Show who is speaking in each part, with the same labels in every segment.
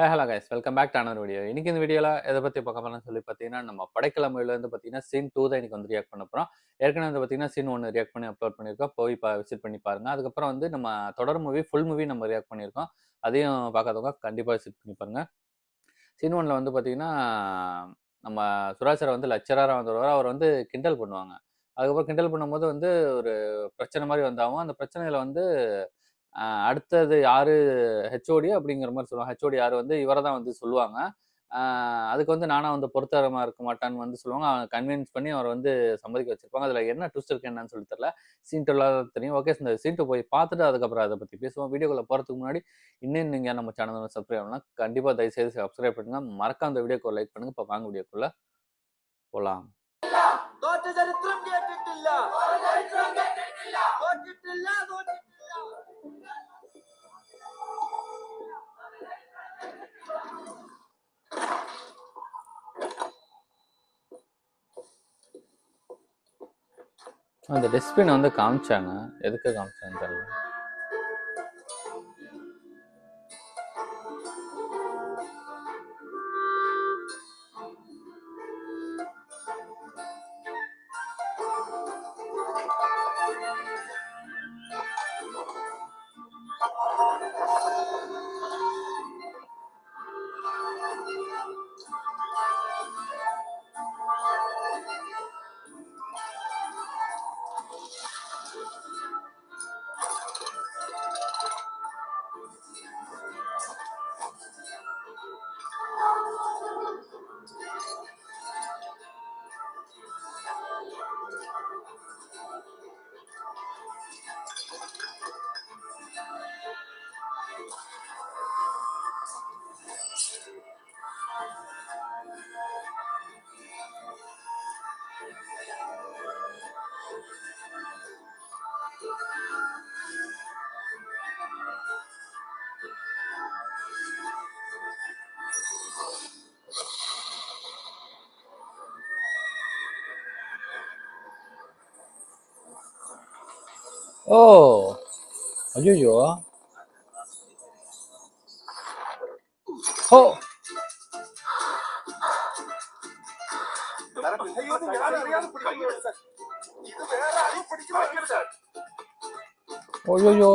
Speaker 1: Hello guys, welcome back to another video. இன்னைக்கு இந்த வீடியோவில் எதை பற்றி பார்க்க போறோம்னு சொல்லி பார்த்தீங்கன்னா, நம்ம படைக்கிழமையில இருந்து பார்த்தீங்கன்னா சீன் 2 தான் இன்னைக்கு வந்து ரியாக்ட் பண்ண போகிறோம். ஏற்கனவே வந்து பார்த்தீங்கன்னா சீன் 1 ரியாக்ட் பண்ணி அப்லோட் பண்ணியிருக்கோம். போய் விசிட் பண்ணி பாருங்க. அதுக்கப்புறம் வந்து நம்ம தொடர் மூவி ஃபுல் மூவி நம்ம ரியாக்ட் பண்ணியிருக்கோம். அதையும் பார்க்காதவங்க கண்டிப்பாக விசிட் பண்ணி பாருங்க. சீன் 1ல வந்து பார்த்தீங்கன்னா, நம்ம சுராஜ் சார் வந்து லெக்சரராக வந்துருவார். அவர் வந்து கிண்டல் பண்ணுவாங்க. அதுக்கப்புறம் கிண்டல் பண்ணும்போது வந்து ஒரு பிரச்சனை மாதிரி வந்தாகும். அந்த பிரச்சனையில வந்து அடுத்தது யாரு ஹெச்ஓடி அப்படிங்கிற மாதிரி சொல்லுவாங்க. ஹெச்ஓடி யாரு வந்து இவரை தான் வந்து சொல்லுவாங்க. அதுக்கு வந்து நானா வந்து பொருத்தரமா இருக்க மாட்டான்னு வந்து சொல்லுவாங்க. அவங்க கன்வின்ஸ் பண்ணி அவரை வந்து சம்மதிக்க வச்சிருப்பாங்க. அதுல என்ன ட்விஸ்ட் இருக்கு என்னன்னு சொல்லி தெரியல. சீன் 2 தெரியும். ஓகே, இந்த சீன் 2 போய் பார்த்துட்டு அதுக்கப்புறம் அதை பத்தி பேசுவோம். வீடியோக்குள்ள போறதுக்கு முன்னாடி இன்னும் நீங்க நம்ம சேனல் சப்ஸ்கிரைப் பண்ணலாம். கண்டிப்பா தயவு செய்து சப்ஸ்கிரைப் பண்ணுங்க. மறக்காம அந்த வீடியோக்கு லைக் பண்ணுங்க. இப்ப வாங்க வீடியோக்குள்ள போலாம். அந்த டஸ்ட்பின் வந்து காமிச்சாங்க. எதுக்கு காமிச்சாங்க தெரியல. ஓ ஐயோ ஓ ஐயோ ஐயோ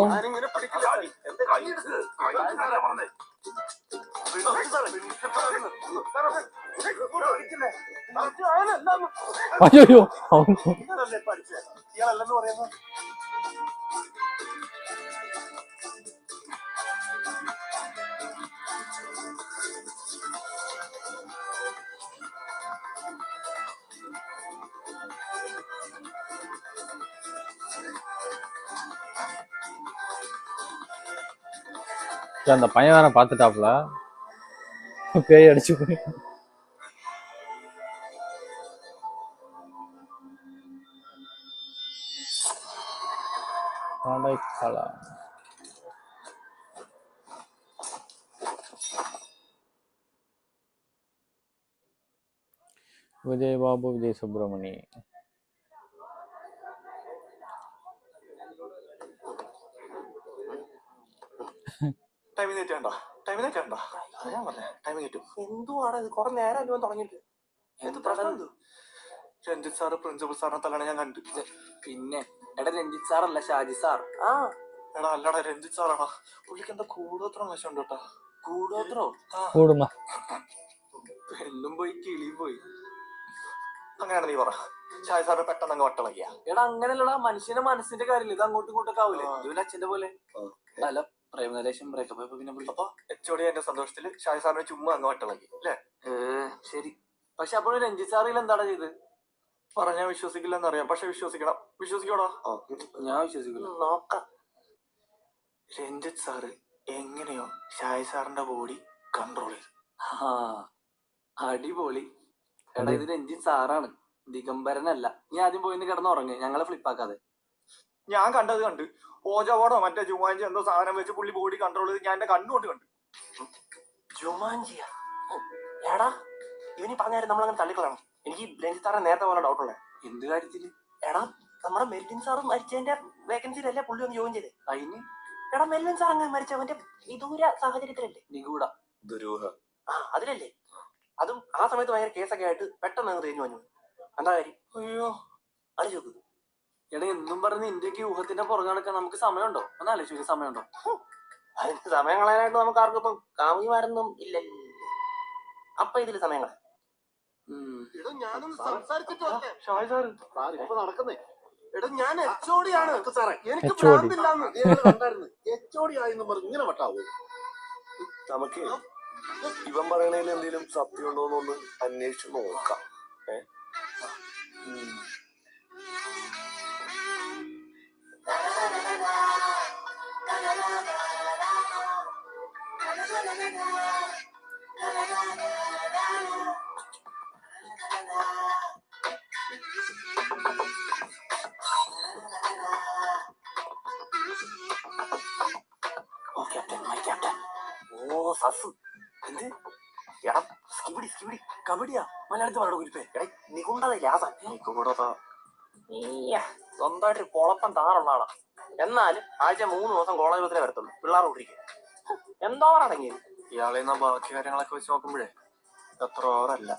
Speaker 1: அந்த பையன் வேற பாத்துட்டாப்ல பேய் அடிச்சு போய் விஜய் பாபு, விஜய் சுப்பிரமணி.
Speaker 2: എന്തുവാണ് ഇത്? കുറെ നേരം തുടങ്ങിയിട്ട് എന്ത് പ്രശ്നം? രഞ്ജിത്ത് സാറ് പ്രിൻസിപ്പൽ സാറിനെ തല്ലണ ഞാൻ കണ്ടു. പിന്നെ എടാ രഞ്ജിത്ത് സാറല്ല ഷാജി സാർ. ആ എടാ അല്ലടാ രഞ്ജിത്ത് സാറാടാ. പുള്ളിക്ക് എന്താ കൂടോത്രം വശമുണ്ട് കേട്ടാ. കൂടോത്രോ? പെണ്ണും പോയി കിളിയും പോയി. അങ്ങനെയാണ് നീ പറ. ഷാജി സാറിന് പെട്ടെന്ന് അങ്ങ് വട്ടളക്കിയ. എടാ അങ്ങനെയല്ലടാ, മനുഷ്യന്റെ മനസ്സിന്റെ കാര്യമില്ല. ഇത് അങ്ങോട്ടും ഇങ്ങോട്ടൊക്കെ ആവൂലേ? ഇവന്റെ അച്ഛന്റെ പോലെ. അല്ല പ്രേമനലേശം ബ്രേക്കപ്പ് പിന്നെ അപ്പൊ എച്ചോടി എന്റെ സന്തോഷത്തില് ഷാജി സാറിനെ ചുമ്മാ അങ്ങ് വട്ടളക്കി അല്ലേ? ശരി. പക്ഷെ അപ്പോഴും രഞ്ജിത്ത് സാറിൽ എന്താണ് ചെയ്ത് പറഞ്ഞാൽ വിശ്വസിക്കില്ലെന്നറിയാം. പക്ഷെ വിശ്വസിക്കണം. വിശ്വസിക്കോടാ? ഞാൻ വിശ്വസിക്കില്ല. നോക്കാം. രഞ്ജിത്ത് സാറ് എങ്ങനെയോ ഷാജി സാറിന്റെ ബോഡി കൺട്രോൾ ചെയ്തു. അടിപൊളി. എടാ ഇത് രഞ്ജിത്ത് സാറാണ്, ദിഗംബരനല്ല. നീ ആദ്യം പോയിന്ന് കിടന്നുറങ്ങ്, ഞങ്ങളെ ഫ്ലിപ്പാക്കാതെ. ഞാൻ കണ്ട് ഓജവോടോ മറ്റേ ജുമാൻജി എന്തോ സാധനം വെച്ച് പുള്ളി ബോഡി കൺട്രോൾ ചെയ്ത് ഞാൻ എന്റെ കണ്ണുകൊണ്ട് കണ്ടു. ജുമാൻജിയാ? എടാ ഇവനീ പറഞ്ഞാലും നമ്മളങ്ങനെ തള്ളിക്കളയണം. എനിക്ക് രഞ്ജിത്ത് സാറിനെ നേരത്തെ പോലെ ഡൗട്ടുള്ളേ. എന്ത് കാര്യത്തില്? എടാ നമ്മുടെ മെൽവിൻ സാറും മരിച്ചതിന്റെ വേക്കൻസിയിലല്ലേ പുള്ളി ഒന്ന് ജോയിൻ ചെയ്തേ. അതിന് എടാ മെൽവിൻ സാർ അങ്ങനെ മരിച്ച അവന്റെ വിദൂര സാഹചര്യത്തിലല്ലേ? നിഗൂഢ
Speaker 3: ദുരൂഹ.
Speaker 2: അതിലല്ലേ അതും ആ സമയത്ത് ഭയങ്കര കേസൊക്കെ ആയിട്ട് പെട്ടെന്ന് അങ്ങ് തേഞ്ഞു വന്നു. എന്താ കാര്യം? അയ്യോ ആലോചിച്ചു നോക്ക്. എടാ എന്നും പറഞ്ഞ് ഇന്ത്യക്ക് ഊഹത്തിന്റെ പുറകെ നടക്കാൻ നമുക്ക് സമയമുണ്ടോ? ഒന്ന് ആലോചിച്ചു സമയമുണ്ടോ? അതിന് സമയം കളയാനായിട്ട് നമുക്ക് ആർക്കും ഇപ്പം കാമുകിമാരൊന്നും ഇല്ലല്ലോ. അപ്പൊ ഇതില് സമയം കളയാം. ഞാനും നടക്കുന്നേ. എടാ ഞാൻ HOD ആണ് സാറേ. എനിക്ക് ഭ്രാന്തില്ലാന്ന് കണ്ടായിരുന്നു. HOD ആയെന്ന് പറഞ്ഞ് ഇങ്ങനെ വട്ടാവൂ.
Speaker 3: നമുക്ക് ഇവൻ പറയണതിൽ എന്തെങ്കിലും സത്യം ഉണ്ടോന്നൊന്ന് അന്വേഷിച്ച് നോക്കാം.
Speaker 2: ഓ സസ് എന്ത് എടാ സ്കിബിടി കബഡിയാ മലയാളത്തിൽ പറയണ കുരിപ്പേ. എടാ നികുണ്ടതല്ലേ ആസാ നികുണ്ടതാ സ്വന്തമായിട്ടൊരു പൊളപ്പം താറുള്ള ആളാ. എന്നാലും ആഴ്ച 3 ദിവസം കോളേജ് ബസ്സിലെ വരത്തുള്ളൂ. പിള്ളേർ കൂട്ടിരിക്കും. എന്താ അടങ്ങിയത് ഇയാളെ ബാക്കി കാര്യങ്ങളൊക്കെ വെച്ച് നോക്കുമ്പോഴേ അത്ര ഓവറല്ല.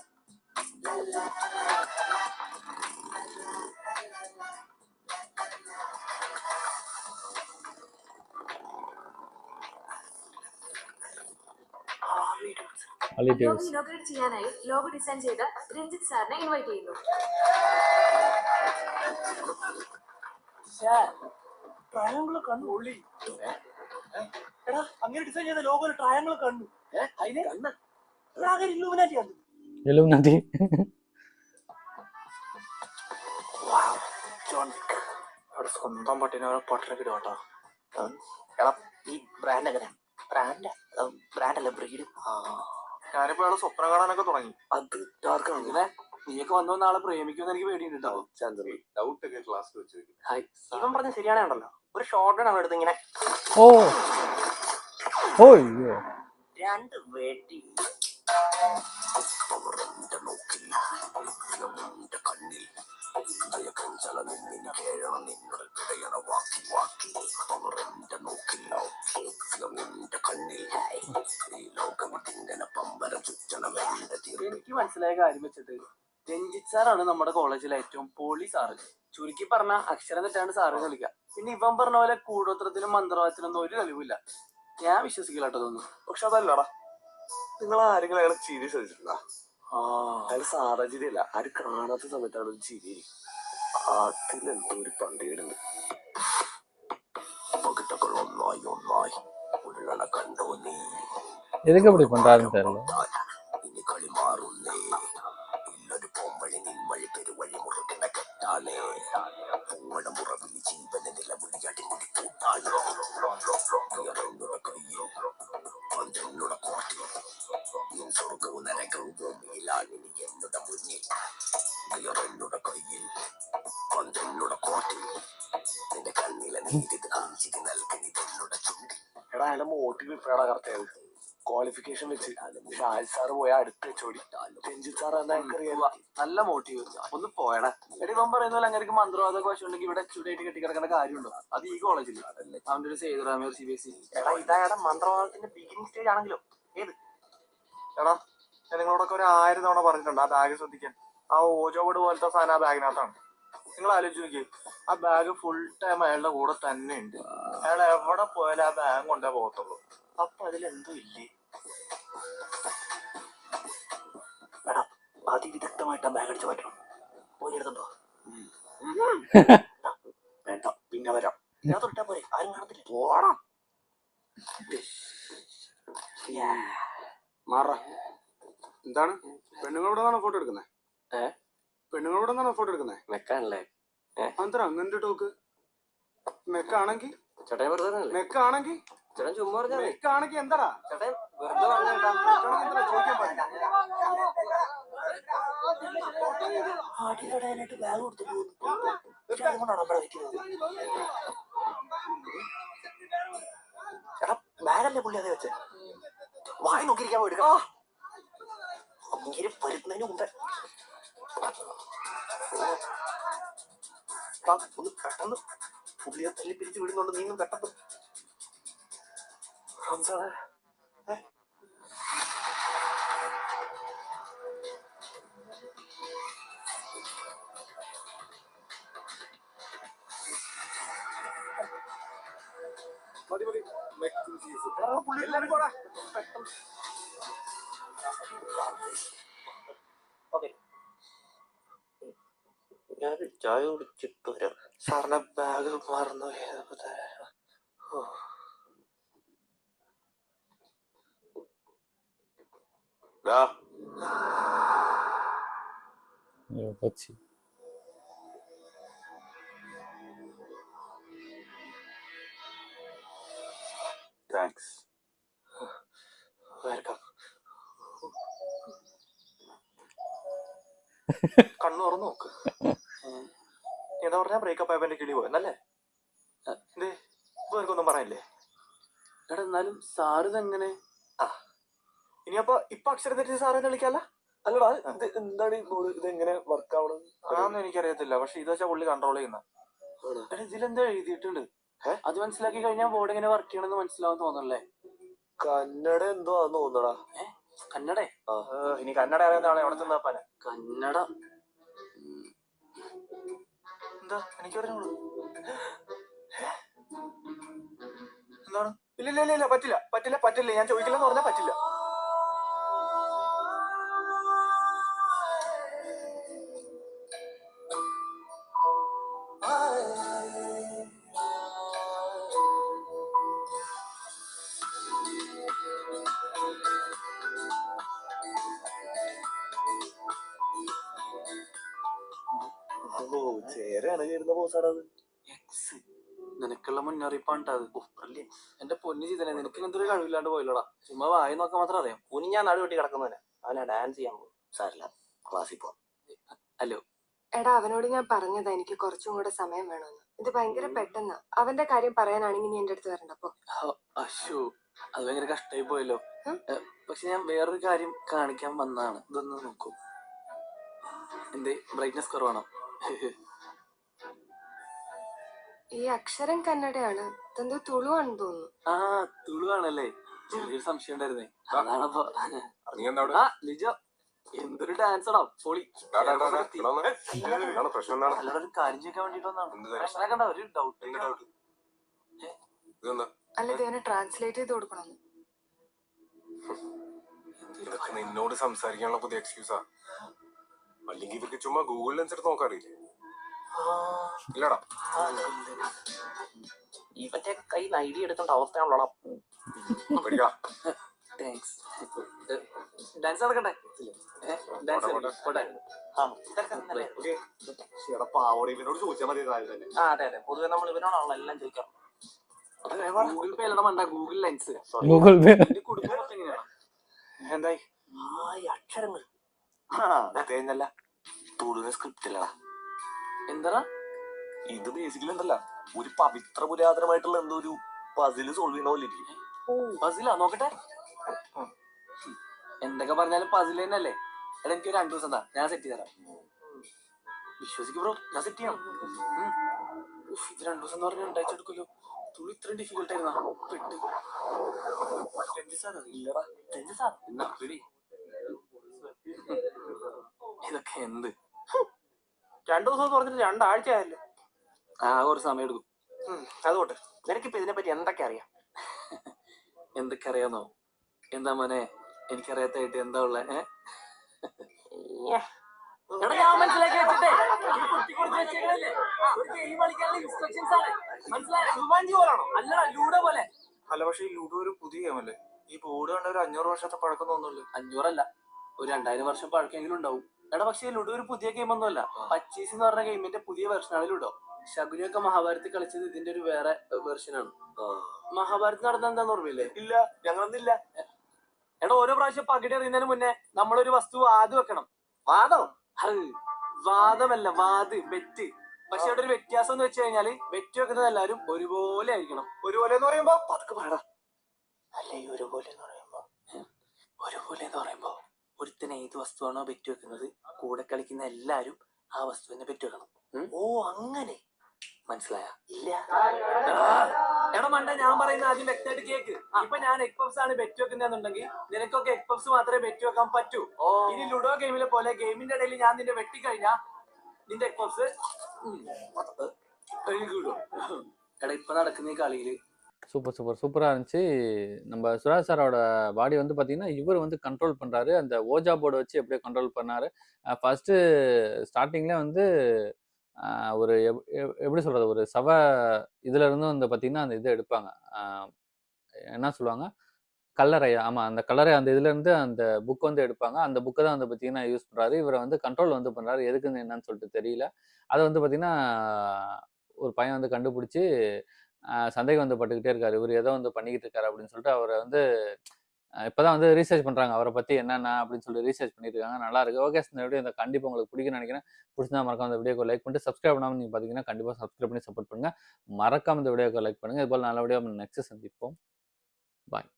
Speaker 4: ഇനോഗ്രേറ്റ് ചെയ്യാനായി ലോഗോ ഡിസൈൻ ചെയ്ത രഞ്ജിത്ത് സാറിനെ ഇൻവൈറ്റ് ചെയ്യുന്നു.
Speaker 2: ട്രയാങ്കിൾ കണ്ണു ഉള്ളി. എടാ അങ്ങനെ ഡിസൈൻ ചെയ്ത ലോഗോ ട്രയാങ്കിൾ കണ്ണു. അതിനെ
Speaker 1: ഇലുമിനാറ്റി
Speaker 2: അവിടെ സ്വന്തം പട്ടിനെ പട്ടിനൊക്കെ ഇടുവാട്ടോ. എടാ ഈ ബ്രാൻഡ് എങ്ങനെയാ? ബ്രാൻഡല്ല ബ്രീഡ്. ഞാനിപ്പോ അവിടെ സ്വപ്നം കാണാനൊക്കെ തുടങ്ങി. അത് ഡാർക്കാണ്. ഇങ്ങനെ നീയൊക്കെ വന്നോ നാളെ പ്രേമിക്കുമെന്ന് എനിക്ക് പേടിയുണ്ടോ?
Speaker 3: ഡൗട്ട് ഒക്കെ ക്ലാസ്സിൽ വെച്ച്
Speaker 2: ഇവൻ പറഞ്ഞ ശരിയാണല്ലോ. ഒരു ഷോർട്ട് ആണ് എടുത്ത് ഇങ്ങനെ രണ്ട് വെട്ടി എനിക്ക് മനസ്സിലായ കാര്യം വെച്ചിട്ട് രഞ്ജിത്ത് സാറാണ് നമ്മുടെ കോളേജിലെ ഏറ്റവും പൊളി സാറ്. ചുരുക്കി പറഞ്ഞ അക്ഷരം തെറ്റാണ് സാറ് കളിക്കുക. പിന്നെ ഇവൻ പറഞ്ഞ പോലെ കൂടോത്രത്തിനും മന്ത്രവാദത്തിനൊന്നും ഒരു കഴിവില്ല. ഞാൻ വിശ്വസിക്കില്ല കേട്ടോ തോന്നുന്നു.
Speaker 3: പക്ഷെ അതല്ലടാ, നിങ്ങൾ ആരെങ്കിലും അയാളെ ചിരി ശ്രദ്ധിച്ചിട്ടുണ്ടോ? അയാൾ സാധാ ചിരിയല്ല, ആരും കാണാത്ത സമയത്താണ് ഒരു ചിരി. അതിലെന്തോ ഒരു പണ്ടിടുണ്ട്.
Speaker 1: எதுக்கு அப்படி பண்றாருன்னு தெரியல.
Speaker 3: ഇനി കളി മാറുന്നേ. ഇല്ലൊരു പൊമ്പഴി നിൻവഴി പെരുവഴി മുറുകിന കെട്ടാനേ. പൂവട മുറവിൽ ജീവനെ നിലവിളി അടിമുടി കൂട്ടാനോ. കയ്യിൽ പന്ത്രണ്ടുട കോട്ടി സ്വർഗവും നരകവും ഭൂമിയിലാണിനി എന്നുടെ മുന്നിൽ. എന്നുടെ കയ്യിൽ പന്ത്രണ്ടുട കോട്ടി നിന്റെ കണ്ണിലെ നീതിത് കാഞ്ചിക്ക് നൽകി എന്നുടെ ചുണ്ടി. എടാ അയാളെ മോട്ടീവ് ഇപ്പഴാ കറക്റ്റായത്. ക്വാളിഫിക്കേഷൻ വെച്ച് ഷാൽ സാറ് പോയ അടുത്ത് HOD രഞ്ജിത്ത് സാർ
Speaker 2: നല്ല മോട്ടീവ്. ഒന്ന് പോയടാ. എടി ഇവൻ പറയുന്ന പോലെ അങ്ങനെ മന്ത്രവാദമൊക്കെ വശമുണ്ടെങ്കിൽ ഇവിടെ HOD ആയിട്ട് കെട്ടിക്കിടക്കേണ്ട കാര്യമുണ്ടോ? അത് ഈ കോളേജിൽ അവന്റെ ഒരു സേതുറാമ CBSE. എടാ ഇതാ മന്ത്രവാദത്തിന്റെ ബിഗിനിങ് സ്റ്റേജ് ആണെങ്കിലോ. ഏത് എടാ ഞാൻ നിങ്ങളോടൊക്കെ ഒരു 1000 തവണ പറഞ്ഞിട്ടുണ്ട് ആ ബാഗ് ശ്രദ്ധിക്കാൻ. ആ ഓജോ ബോർഡ് പോലത്തെ സാധനം ആ ബാഗിനകത്താണ്. നിങ്ങൾ ആലോചിച്ച് നോക്കി, ആ ബാഗ് ഫുൾ ടൈം അയാളുടെ കൂടെ തന്നെ ഉണ്ട്. അയാൾ എവിടെ പോയാലും ആ ബാഗ് കൊണ്ടേ പോകത്തുള്ളൂ. അപ്പൊ അതിലെന്തോ ഇല്ലേ? എടാ അതിവിദഗ്ധമായിട്ട് ആ ബാഗ് അടിച്ചു മാറ്റണം. പോയി എടുത്തുണ്ടോ? വേണ്ട, പിന്നെ വരാം. ഞാൻ തൊട്ടാ പോരെ, ആരും കാണത്തില്ല. പോണം.
Speaker 5: മാറ എന്താണ് പെണ്ണുങ്ങളോട് ഫോട്ടോ എടുക്കുന്നത്? പെണ്ണുങ്ങളോട് ഫോട്ടോ എടുക്കുന്നത്?
Speaker 2: മെക്കാണല്ലേ?
Speaker 5: അന്തര അങ്ങനെ ടോക്ക് മെക്കാണെങ്കിൽ
Speaker 2: ചേട്ടാ വെറുതെ
Speaker 5: മെക്കാണെങ്കിൽ
Speaker 2: ചേട്ടൻ ചുമ്മാ പറഞ്ഞാൽ
Speaker 5: മെക്കാണെങ്കിൽ എന്താടാ
Speaker 2: ചേട്ടൻ വെറുതെ പറഞ്ഞേട്ടാ.
Speaker 5: ചോദിക്കാൻ പാടില്ല.
Speaker 2: ആടിലടാനായിട്ട് ബാഗ് കൊടുത്തു പോകുന്നു. അതുകൊണ്ടാണ് നമ്മളെ വെക്കുന്നത്. ചേട്ടാ ബാഗല്ലേ പുള്ളി അതേ വെച്ചേ. വായി നോക്കിയിരിക്കാൻ പോയി എടുക്കാം. അങ്ങനെ വരുന്നതിന് മുമ്പേ ഒന്ന് പെട്ടെന്ന് പുള്ളിയെ തല്ലി പിരിച്ച് വിടുന്നുണ്ട്. നീങ്ങും പെട്ടെന്ന്
Speaker 5: മതി മതി മെക്കും ചീസും എല്ലാരും പോടാ
Speaker 2: ഓക്കെ ഞാൻ ചായ കുടിച്ചിട്ട് വരാം. സാറിന്റെ ബാഗ് മറന്നു.
Speaker 1: കൊച്ചി
Speaker 5: താങ്ക്സ്.
Speaker 2: വെൽക്കം. കണ്ണു തുറന്നു നോക്ക്. എന്താ പറഞ്ഞാ ബ്രേക്കപ്പ് ആയപ്പോ എന്റെ കിളി പോയെന്നല്ലേ? എന്തേ ഇവർക്കൊന്നും പറയില്ലേ? എടാ എന്നാലും സാറ് ഇതെങ്ങനെ? ഇനിയപ്പോ ഇപ്പൊ അക്ഷരം തെറ്റി സാറെ വിളിക്കാല്ല? അല്ലടാ ഇത് എന്താണ് ഇതെങ്ങനെ വർക്ക് ആവണം? അതൊന്നും എനിക്കറിയത്തില്ല. പക്ഷെ ഇത് വെച്ചാ പുള്ളി കൺട്രോൾ ചെയ്യുന്ന. എടാ ഇതിലെന്താ എഴുതിയിട്ടുണ്ട്? അത് മനസ്സിലാക്കി കഴിഞ്ഞാൽ ബോർഡ് എങ്ങനെ വർക്ക് ചെയ്യണമെന്ന് മനസ്സിലാവും തോന്നല്ലേ? കന്നഡ എന്തോ ആന്ന് തോന്നടാ. കന്നഡ? ഇനി കന്നഡ അറിയാവുന്നതാണ് എവിടെ ചെന്നപ്പാനെ. കന്നഡ എന്താ എനിക്ക് പറഞ്ഞോളൂ. എന്താണ്? ഇല്ല ഇല്ല ഇല്ല പറ്റില്ല പറ്റില്ല പറ്റില്ല. ഞാൻ ചോദിക്കില്ലെന്ന് പറഞ്ഞാൽ പറ്റില്ല. ചേരാണ് ചേരുന്ന പോസാടത്. നിനക്കുള്ള മുന്നറിയിപ്പാണ് അത്. എന്റെ പൊന്നു ചെയ്തല്ലേ, നിനക്ക് എന്തൊരു കഴിവില്ലാണ്ട് പോയില്ലടാ. ചുമ്മാ വായി നോക്കാൻ മാത്രം അറിയാം. കുഞ്ഞി ഞാൻ നാട് വെട്ടി കിടക്കുന്നവനെ അവനാ ഡാൻസ് ചെയ്യാൻ പോകും. സാരില്ല, ക്ലാസ്സിൽ പോവാം. ഹലോ
Speaker 6: എടാ, അവനോട് ഞാൻ പറഞ്ഞതാ എനിക്ക് കുറച്ചും കൂടെ സമയം വേണമെന്ന്. ഇത് ഭയങ്കര പെട്ടെന്നാ. അവന്റെ കാര്യം പറയാനാണെങ്കിൽ നീ എന്റെ അടുത്ത് വരണ്ടപ്പോ.
Speaker 2: അശോ, അത് ഭയങ്കര കഷ്ടായി പോയല്ലോ. പക്ഷെ ഞാൻ വേറൊരു കാര്യം കാണിക്കാൻ വന്നതാണ്. ഇതൊന്ന് നോക്കൂ. എന്തേ ബ്രൈറ്റ്നസ് കുറവാണോ?
Speaker 6: ഈ അക്ഷരം കന്നഡയാണ്. ഇതെന്തോ തുളുവാണെന്ന് തോന്നുന്നു.
Speaker 2: ആ തുളുവാണല്ലേ? ചെറിയൊരു സംശയം ഉണ്ടായിരുന്നേ. അതാണപ്പോ. ലിജോ എന്തൊരു ഡാൻസടാ, പൊളി. അല്ലാതെ ഒരു കാര്യം ചെയ്യാൻ വേണ്ടിട്ട് വന്നാണ്. ഒരു ഡൗട്ട്.
Speaker 6: അല്ല, ഇവനെ ട്രാൻസ്ലേറ്റ് ചെയ്ത് കൊടുക്കണം.
Speaker 5: ഇതൊക്കെ നിന്നോട് സംസാരിക്കാനുള്ള പുതിയ എക്സ്ക്യൂസാ. അല്ലെങ്കിൽ ഇവർക്ക് ചുമ്മാ ഗൂഗിൾ ലെൻസ് എടുത്ത് നോക്കാറില്ലേ? ഇല്ലടാ,
Speaker 2: ഇവന്റെ കയ്യിൽ ഐഡിയ എടുക്കേണ്ട അവസ്ഥയാണല്ലോടാ. താങ്ക്സ്. ഡാൻസ് നടക്കണ്ടേ? പാവോടെ ഇവനോട് ചോദിച്ചാൽ മതി. അതെ അതെ, പൊതുവെ നമ്മൾ ഇവനോടാണല്ലോ എല്ലാം ചോദിക്കാം. ഗൂഗിൾ പേ അല്ലടാ മണ്ട, ഗൂഗിൾ ലെൻസ്.
Speaker 1: ഗൂഗിൾ പേ.
Speaker 2: കുടുംബം എങ്ങനെയാണ്? എന്തായി അക്ഷരങ്ങൾ തേങ്ങല്ല തുളുന്ന സ്ക്രിപ്റ്റ് അല്ലടാ. എന്താ ഇത്? ബേസിക്കലി ഉണ്ടല്ല, ഒരു പവിത്ര പുരാതനമായിട്ടുള്ള എന്തോ ഒരു പസില് സോൾവ് ചെയ്യണ പോലെ. പസിലാ? നോക്കട്ടെ. എന്തൊക്കെ പറഞ്ഞാലും പസിൽ തന്നെയല്ലേ. എടാ എനിക്ക് 2 ദിവസം എന്താ, ഞാൻ സെറ്റ് ചെയ്ത് തരാം. വിശ്വസിക്കും ബ്രോ, ഞാൻ സെറ്റ് ചെയ്യാം. ഇത് 2 ദിവസം എന്ന് പറഞ്ഞാൽ ഉണ്ടായിട്ടെടുക്കുമല്ലോ. തുളി ഇത്രയും ഡിഫിക്കൽട്ട് ആയിരുന്നാ? പെട്ട് ഇല്ലടാ. ഇതൊക്കെ എന്ത്? 2 ദിവസം പറഞ്ഞിട്ട് 2 ആഴ്ച ആയല്ലോ. കുറച്ച് സമയം എടുക്കും. അതുകൊണ്ട് നിനക്കിപ്പോ ഇതിനെപ്പറ്റി എന്തൊക്കെ അറിയാം? എന്തൊക്കെ അറിയാന്നോ? എന്താ മോനെ എനിക്കറിയാത്തായിട്ട് എന്താ ഉള്ള? ഞാൻ മനസ്സിലാക്കി വെച്ചിട്ടേ അല്ലടാ ലൂഡോ പോലെ. അല്ല, പക്ഷെ ഈ ലൂഡോ ഒരു പുതിയ ഗെയിമല്ലേ? ഈ ബോർഡ് കണ്ട ഒരു 500 വർഷത്തെ പഴക്കം തോന്നുന്നില്ല. 500 അല്ല, ഒരു 2000 വർഷം പഴക്കെങ്കിലും ഉണ്ടാവും. എടാ പക്ഷേ ലുഡോ ഒരു പുതിയ ഗെയിം ഒന്നുമല്ല. പച്ചീസ് എന്ന് പറഞ്ഞ ഗെയിമിന്റെ പുതിയ വെർഷനാണ് ലുഡോ. ശകുനിയൊക്കെ മഹാഭാരതത്തിൽ കളിച്ചത് ഇതിന്റെ ഒരു വേറെ വെർഷനാണ്. മഹാഭാരത് നടന്ന എന്താന്ന് ഓർമ്മയില്ലേ? ഇല്ല, ഞങ്ങളൊന്നില്ല. എടാ ഓരോ പ്രാവശ്യം പകിടി അറിയുന്നതിന് മുന്നേ നമ്മളൊരു വസ്തു ആദ്യം വെക്കണം. വാദം? വാദമല്ല, വാത്, ബെറ്റ്. പക്ഷെ അവിടെ ഒരു വ്യത്യാസം എന്ന് വെച്ച് കഴിഞ്ഞാല് ബെറ്റ് വെക്കുന്നത് എല്ലാവരും ഒരുപോലെ ആയിരിക്കണം. ഒരുപോലെ എന്ന് പറയുമ്പോ പതുക്കെ പറയടാ. അല്ലേ, ഒരുപോലെ എന്ന് പറയുമ്പോ ഒരുത്തന് ഏത് വസ്തുവാണോ ബെറ്റ് വെക്കുന്നത് കൂടെ കളിക്കുന്ന എല്ലാരും ആ വസ്തുവിനെ ബെറ്റ് വെക്കണം. ഓ അങ്ങനെ മനസ്സിലായ? ഇല്ല. എടാ മണ്ട, ഞാൻ പറയുന്ന ആദ്യം വ്യക്തമായിട്ട് കേക്ക്. ഇപ്പൊ ഞാൻ എഗ് പഫ്സ് ആണ് ബെറ്റ് വെക്കുന്നതെന്നുണ്ടെങ്കിൽ നിനക്കൊക്കെ എഗ് പഫ്സ് മാത്രമേ ബെറ്റ് വെക്കാൻ പറ്റൂ. ഇനി ലുഡോ ഗെയിമിലെ പോലെ ഗെയിമിന്റെ ഇടയിൽ ഞാൻ നിന്റെ വെട്ടിക്കഴിഞ്ഞാ നിന്റെ എഗ് പഫ്സ് എഴുതിവിടും. എടാ ഇപ്പൊ നടക്കുന്ന ഈ കളിയില്
Speaker 1: சூப்பரா இருந்துச்சு. நம்ம சுராஜ் சாரோட பாடி வந்து பார்த்தீங்கன்னா, இவரு வந்து கண்ட்ரோல் பண்றாரு. அந்த ஓஜா போர்ட வச்சு எப்படியோ கண்ட்ரோல் பண்ணாரு. ஃபர்ஸ்ட்டு ஸ்டார்ட்டிங்ல வந்து ஒரு எப்படி சொல்றது? ஒரு இதுல இருந்தும் வந்து பார்த்தீங்கன்னா, அந்த இத எடுப்பாங்க. அ என்ன சொல்லுவாங்க? கல்லறை. ஆமா. அந்த கல்லறை அந்த இதுலருந்து அந்த புக் வந்து எடுப்பாங்க. அந்த புக்க தான் வந்து பார்த்தீங்கன்னா யூஸ் பண்றாரு. இவர வந்து கண்ட்ரோல் வந்து பண்றாரு. எதுக்குன்னு என்னன்னு சொல்லிட்டு தெரியல. அத வந்து பார்த்தீங்கன்னா, ஒரு பையன் வந்து கண்டுபிடிச்சு சந்தேகம் வந்து பட்டுக்கிட்டே இருக்காரு. இவரு ஏதோ வந்து பண்ணிக்கிட்டு இருக்காரு அப்படின்னு சொல்லிட்டு அவர வந்து இப்பதான் வந்து ரீசர்ச் பண்றாங்க. அவர பத்தி என்னென்ன அப்படின்னு சொல்லி ரீசர்ச் பண்ணிட்டு இருக்காங்க. நல்லா இருக்கு. ஓகே. இந்த வீடியோ கண்டிப்பா உங்களுக்கு பிடிக்கும்னு நெனைக்கிறேன். பிடிச்சிருந்தா மறக்காம இந்த வீடியோக்கு லைக் பண்ணிட்டு, சப்ஸ்கிரைப் பண்ணாம நீங்க பார்த்தீங்கன்னா, கண்டிப்பா சப்ஸ்கிரைப் பண்ணி சப்போர்ட் பண்ணுங்க. மறக்காம இந்த வீடியோக்கு லைக் பண்ணுங்க. இதுபோல நல்ல வீடியோ நெக்ஸ்ட் சந்திப்போம். பாய்.